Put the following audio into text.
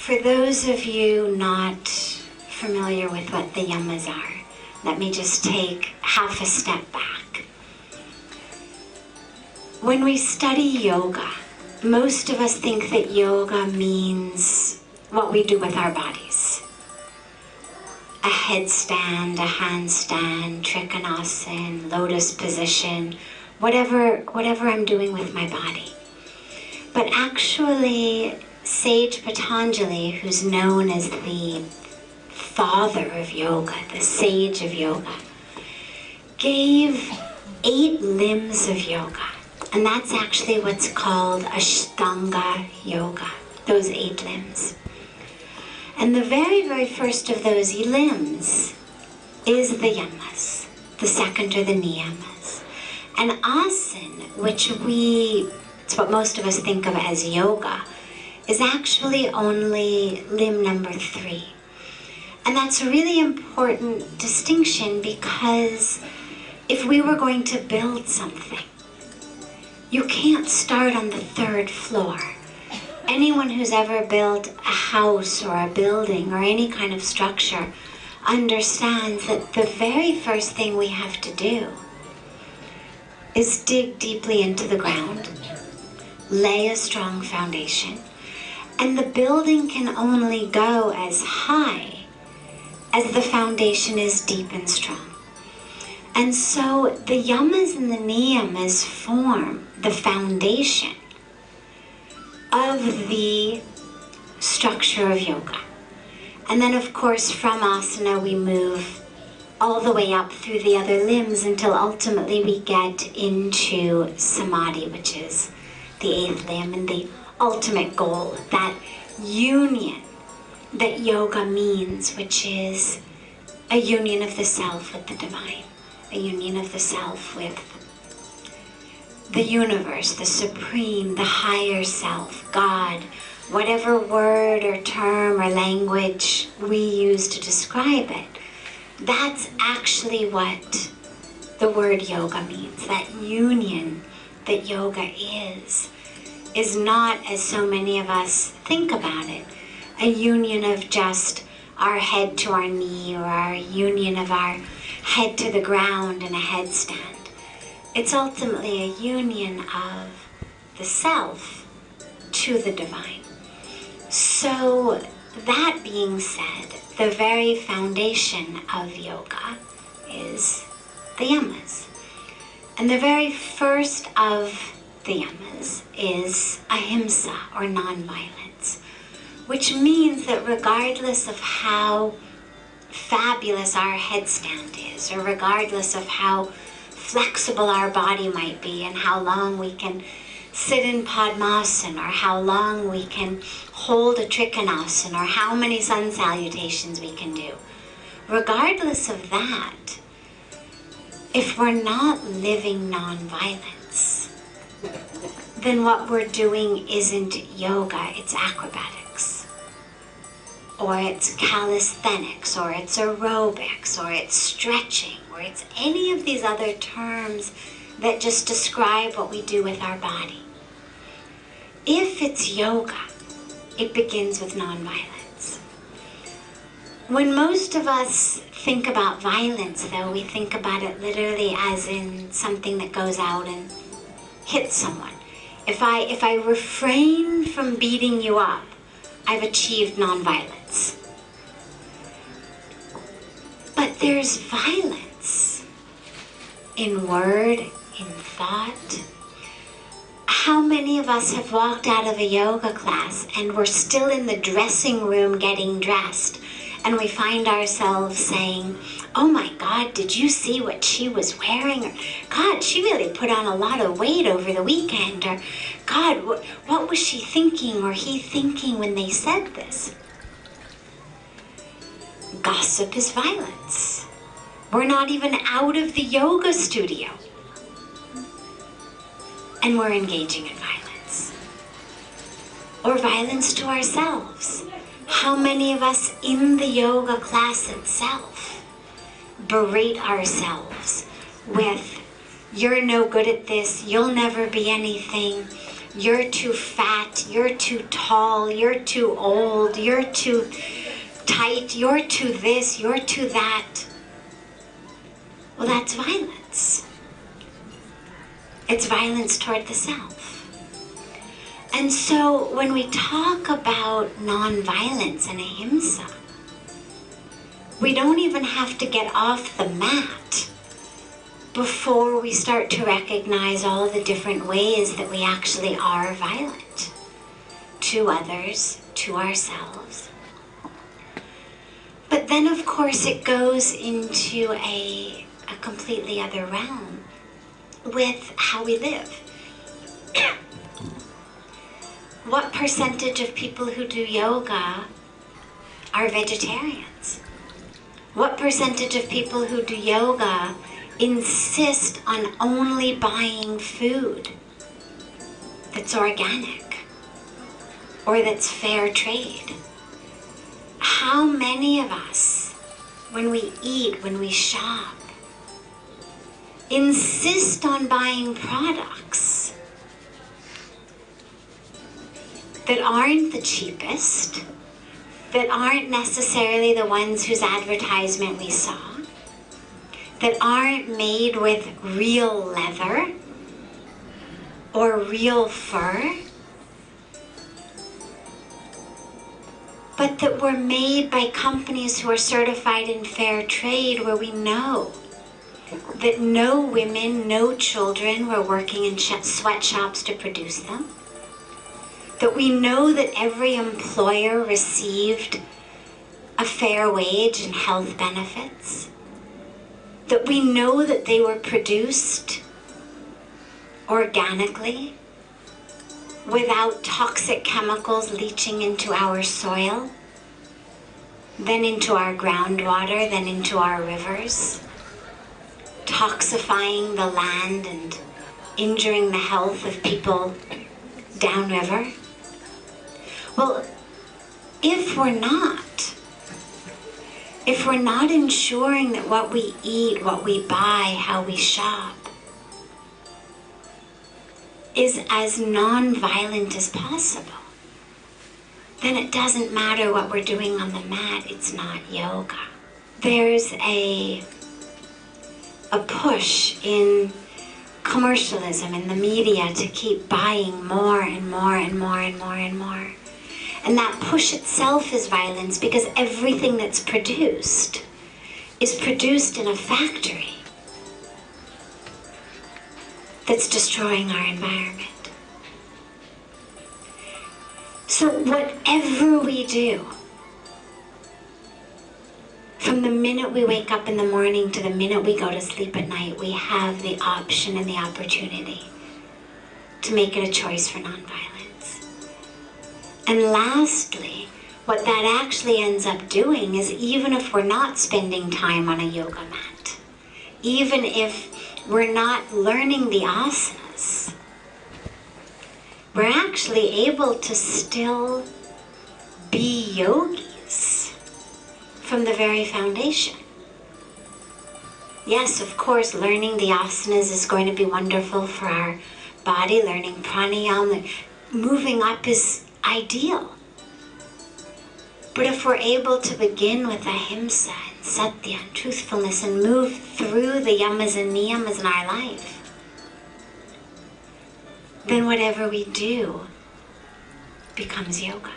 For those of you not familiar with what the yamas are, let me just take half a step back. When we study yoga, most of us think that yoga means what we do with our bodies. A headstand, a handstand, trikonasana, lotus position, whatever I'm doing with my body. But actually, Sage Patanjali, who's known as the father of yoga, the sage of yoga, gave 8 limbs of yoga. And that's actually what's called Ashtanga yoga, those 8 limbs. And the very, very first of those limbs is the yamas. The second are the niyamas. And asana, which it's what most of us think of as yoga, is actually only limb number 3. And that's a really important distinction, because if we were going to build something, you can't start on the 3rd floor. Anyone who's ever built a house or a building or any kind of structure understands that the very first thing we have to do is dig deeply into the ground, lay a strong foundation, and the building can only go as high as the foundation is deep and strong. And so the yamas and the niyamas form the foundation of the structure of yoga. And then of course from asana we move all the way up through the other limbs until ultimately we get into samadhi, which is the 8th limb and the ultimate goal, that union that yoga means, which is a union of the self with the divine, a union of the self with the universe, the supreme, the higher self, God, whatever word or term or language we use to describe it. That's actually what the word yoga means. That union that yoga is not, as so many of us think about it, a union of just our head to our knee, or our union of our head to the ground in a headstand. It's ultimately a union of the self to the divine. So that being said, the very foundation of yoga is the yamas. And the very first of the yamas is ahimsa, or nonviolence, which means that regardless of how fabulous our headstand is, or regardless of how flexible our body might be and how long we can sit in Padmasana, or how long we can hold a Trikonasana, or how many sun salutations we can do, regardless of that, if we're not living nonviolence, then what we're doing isn't yoga, it's acrobatics, or it's calisthenics, or it's aerobics, or it's stretching, or it's any of these other terms that just describe what we do with our body. If it's yoga, it begins with nonviolence. When most of us think about violence, though, we think about it literally as in something that goes out and hits someone. If I refrain from beating you up, I've achieved nonviolence. But there's violence in word, in thought. How many of us have walked out of a yoga class and we're still in the dressing room getting dressed, and we find ourselves saying, oh my God, did you see what she was wearing? Or, God, she really put on a lot of weight over the weekend. Or, God, what was she thinking or he thinking when they said this? Gossip is violence. We're not even out of the yoga studio, and we're engaging in violence. Or violence to ourselves. How many of us in the yoga class itself berate ourselves with, you're no good at this, you'll never be anything, you're too fat, you're too tall, you're too old, you're too tight, you're too this, you're too that. Well, that's violence. It's violence toward the self. And so when we talk about non-violence and ahimsa, we don't even have to get off the mat before we start to recognize all the different ways that we actually are violent to others, to ourselves. But then, of course, it goes into a completely other realm with how we live. What percentage of people who do yoga are vegetarians? What percentage of people who do yoga insist on only buying food that's organic or that's fair trade? How many of us, when we eat, when we shop, insist on buying products that aren't the cheapest, that aren't necessarily the ones whose advertisement we saw, that aren't made with real leather or real fur, but that were made by companies who are certified in fair trade, where we know that no women, no children were working in sweatshops to produce them, that we know that every employer received a fair wage and health benefits, that we know that they were produced organically, without toxic chemicals leaching into our soil, then into our groundwater, then into our rivers, toxifying the land and injuring the health of people downriver. Well, if we're not ensuring that what we eat, what we buy, how we shop, is as non-violent as possible, then it doesn't matter what we're doing on the mat, it's not yoga. There's a push in commercialism, in the media, to keep buying more and more and more and more and more. And that push itself is violence, because everything that's produced is produced in a factory that's destroying our environment. So whatever we do, from the minute we wake up in the morning to the minute we go to sleep at night, we have the option and the opportunity to make it a choice for nonviolence. And lastly, what that actually ends up doing is, even if we're not spending time on a yoga mat, even if we're not learning the asanas, we're actually able to still be yogis from the very foundation. Yes, of course, learning the asanas is going to be wonderful for our body. Learning pranayama, moving up, is ideal. But if we're able to begin with ahimsa and satya and truthfulness and move through the yamas and niyamas in our life, then whatever we do becomes yoga.